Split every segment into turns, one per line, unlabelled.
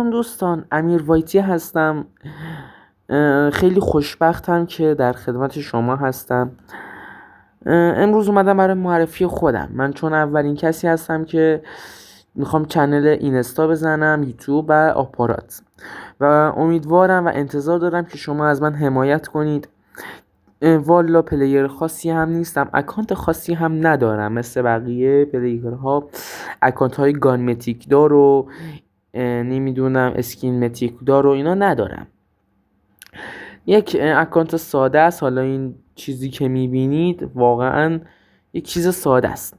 سلام دوستان، امیر وایتی هستم. خیلی خوشبختم که در خدمت شما هستم. امروز اومدم برای معرفی خودم. من چون اولین کسی هستم که میخوام چنل اینستا بزنم، یوتیوب و آپارات، و امیدوارم و انتظار دارم که شما از من حمایت کنید. والا پلیر خاصی هم نیستم، اکانت خاصی هم ندارم مثل بقیه پلیرها. اکانت های گانمتیک دار و نمیدونم اسکین متیک دار و اینا ندارم. یک اکانت ساده است. حالا این چیزی که میبینید واقعا یک چیز ساده است.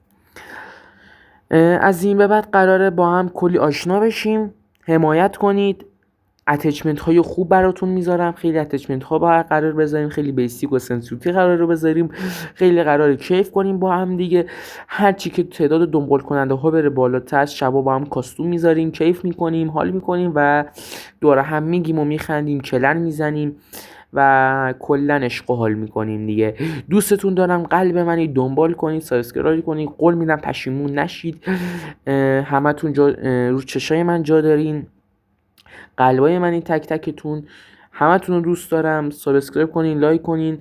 از این به بعد قراره با هم کلی آشنا بشیم. حمایت کنید. اتچمنت های خوب براتون میذارم. خیلی اتچمنت ها قرار بذاریم، خیلی بیسیک و سنسیتیو قرار رو بذاریم. خیلی قراره کیف کنیم با هم دیگه. هرچی که تعداد دنبال کننده ها بره بالاتر، شبا با هم کاستوم میذاریم، کیف میکنیم، حال میکنیم و دوره هم میگیم و میخندیم، کلن میزنیم و کلن عشق و حال میکنیم دیگه. دوستتون دارم، قلب منی، دنبال کنید، سابسکرایب کنید. قول میدم پشیمون نشید. همتون رو چشای من جا دارین. قلبای من این تک تکتون، همتون رو دوست دارم. سابسکرایب کنین، لایک کنین،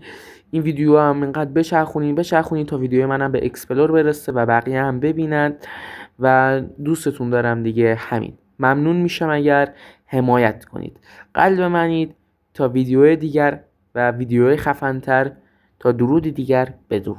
این ویدیو هم اینقدر بچرخونین تا ویدیو منم به اکسپلور برسه و بقیه هم ببینن. و دوستتون دارم دیگه. همین، ممنون میشم اگر حمایت کنید. قلب منید. تا ویدیو دیگر و ویدیوهای خفن‌تر، تا درود دیگر، بدرود.